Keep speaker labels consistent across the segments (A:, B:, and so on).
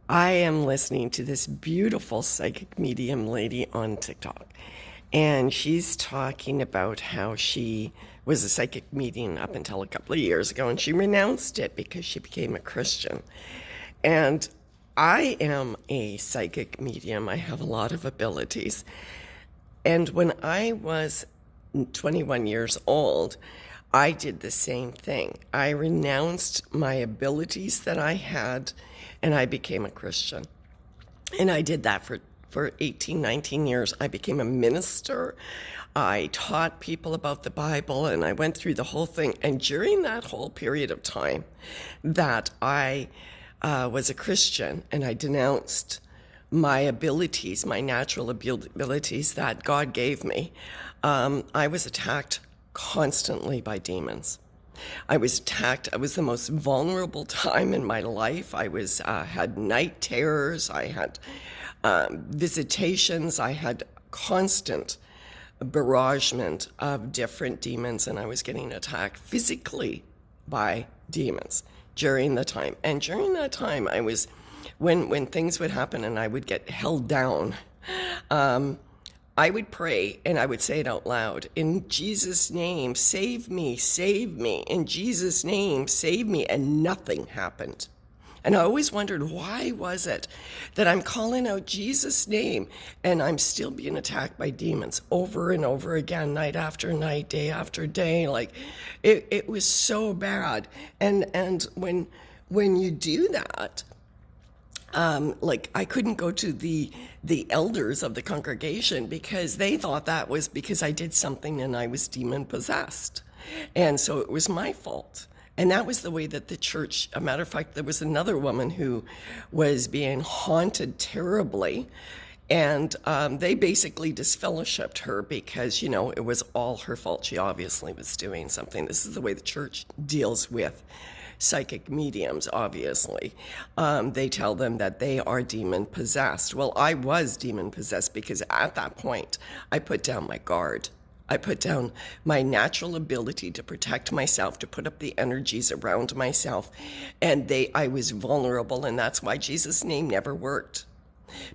A: I am listening to this beautiful psychic medium lady on TikTok, and she's talking about how she was a psychic medium up until a couple of years ago, and she renounced it because she became a Christian. And I am a psychic medium. I have a lot of abilities. And when I was 21 years old, I did the same thing. I renounced my abilities that I had and I became a Christian. And I did that for 18, 19 years. I became a minister. I taught people about the Bible and I went through the whole thing. And during that whole period of time that I was a Christian and I denounced my abilities, my natural abilities that God gave me, I was attacked constantly by demons. I was attacked. It was the most vulnerable time in my life. I was had night terrors. I had visitations. I had constant barragement of different demons, and I was getting attacked physically by demons during the time. And during that time, I was when things would happen and I would get held down. I would pray and I would say it out loud. In Jesus' name, save me, save me. In Jesus' name, save me. And nothing happened. And I always wondered, why was it that I'm calling out Jesus' name and I'm still being attacked by demons over and over again, night after night, day after day? Like, it was so bad. And when you do that, like I couldn't go to the elders of the congregation because they thought that was because I did something and I was demon possessed. And so it was my fault. And that was the way that the church, a matter of fact, there was another woman who was being haunted terribly. And they basically disfellowshipped her because, it was all her fault. She obviously was doing something. This is the way the church deals with psychic mediums, obviously. They tell them that they are demon possessed. Well, I was demon possessed because at that point, I put down my guard. I put down my natural ability to protect myself, to put up the energies around myself. And I was vulnerable, and that's why Jesus' name never worked.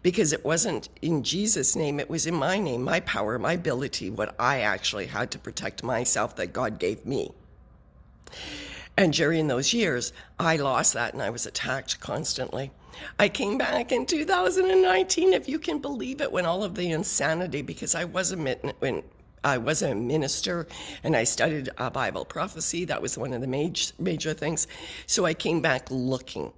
A: Because it wasn't in Jesus' name, it was in my name, my power, my ability, what I actually had to protect myself that God gave me. And during those years, I lost that and I was attacked constantly. I came back in 2019, if you can believe it, when all of the insanity, because I was a minister and I studied Bible prophecy. That was one of the major things. So I came back looking.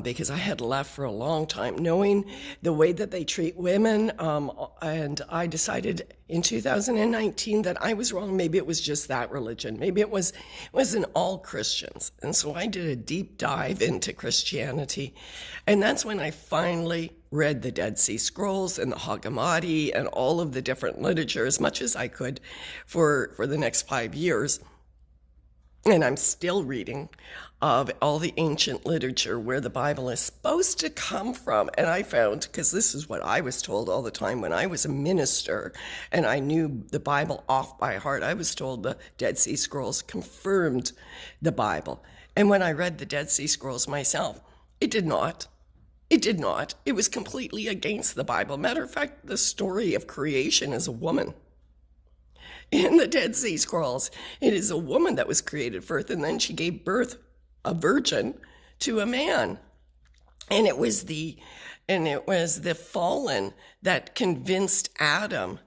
A: Because I had left for a long time, knowing the way that they treat women. And I decided in 2019 that I was wrong. Maybe it was just that religion. Maybe it wasn't all Christians. And so I did a deep dive into Christianity. And that's when I finally read the Dead Sea Scrolls and the Hammadi and all of the different literature as much as I could for the next 5 years. And I'm still reading of all the ancient literature where the Bible is supposed to come from. And I found, because this is what I was told all the time when I was a minister and I knew the Bible off by heart, I was told the Dead Sea Scrolls confirmed the Bible. And when I read the Dead Sea Scrolls myself, it did not. It did not. It was completely against the Bible. Matter of fact, the story of creation is a woman. In the Dead Sea Scrolls, it is a woman that was created first, and then she gave birth, a virgin, to a man. And it was the fallen that convinced Adam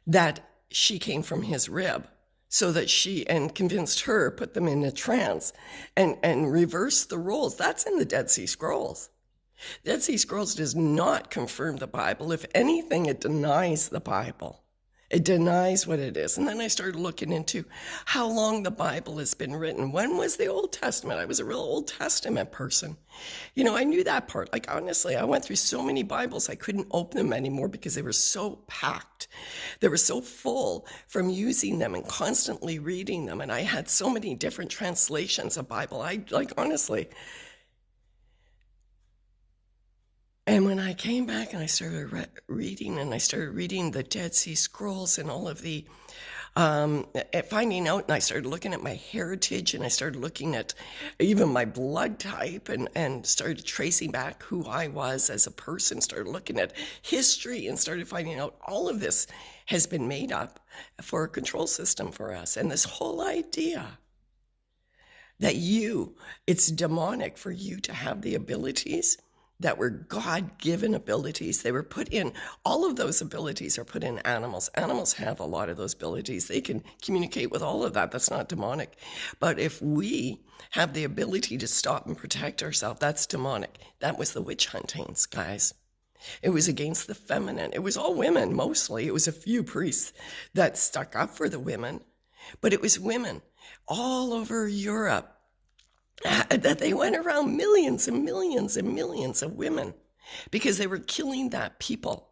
A: that she came from his rib, so that and convinced her, put them in a trance, and reversed the roles. That's in the Dead Sea Scrolls. Dead Sea Scrolls does not confirm the Bible. If anything, it denies the Bible. It denies what it is. And then I started looking into how long the Bible has been written. When was the Old Testament? I was a real Old Testament person. I knew that part. Like, honestly, I went through so many Bibles, I couldn't open them anymore because they were so packed. They were so full from using them and constantly reading them. And I had so many different translations of Bible. Honestly. And when I came back and I started reading, and I started reading the Dead Sea Scrolls and all of the finding out, and I started looking at my heritage, and I started looking at even my blood type, and started tracing back who I was as a person, started looking at history, and started finding out all of this has been made up for a control system for us. And this whole idea that it's demonic for you to have the abilities that were God-given abilities. They were put in, all of those abilities are put in animals. Animals have a lot of those abilities. They can communicate with all of that. That's not demonic. But if we have the ability to stop and protect ourselves, that's demonic. That was the witch huntings, guys. It was against the feminine. It was all women, mostly. It was a few priests that stuck up for the women, but it was women all over Europe that they went around, millions and millions and millions of women, because they were killing that people.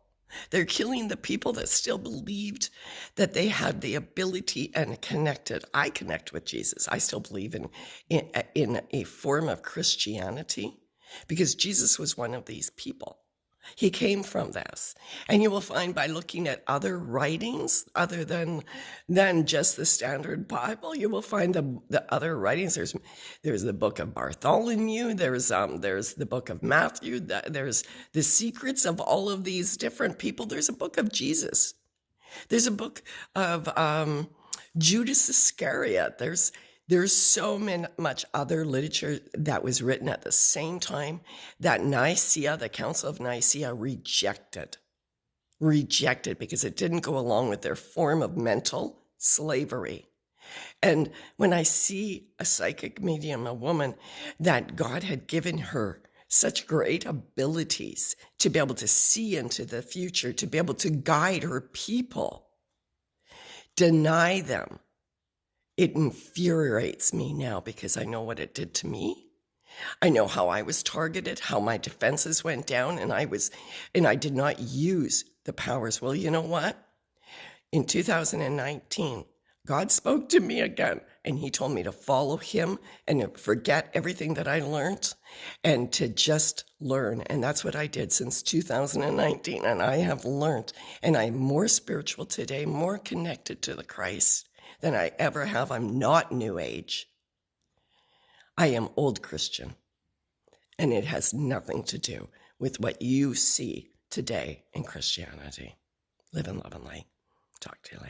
A: They're killing the people that still believed that they had the ability and connected. I connect with Jesus. I still believe in a form of Christianity, because Jesus was one of these people. He came from this. And you will find by looking at other writings other than just the standard Bible, you will find the other writings. There's the book of Bartholomew, there's the book of Matthew, there's the secrets of all of these different people. There's a book of Jesus. There's a book of Judas Iscariot. There's so much other literature that was written at the same time that Nicaea, the Council of Nicaea, rejected because it didn't go along with their form of mental slavery. And when I see a psychic medium, a woman that God had given her such great abilities to be able to see into the future, to be able to guide her people, deny them, it infuriates me now, because I know what it did to me. I know how I was targeted, how my defenses went down, and I did not use the powers. Well, you know what? In 2019, God spoke to me again, and he told me to follow him and to forget everything that I learned and to just learn. And that's what I did since 2019. And I have learned, and I'm more spiritual today, more connected to the Christ than I ever have. I'm not New Age. I am old Christian. And it has nothing to do with what you see today in Christianity. Live and love and light. Talk to you later.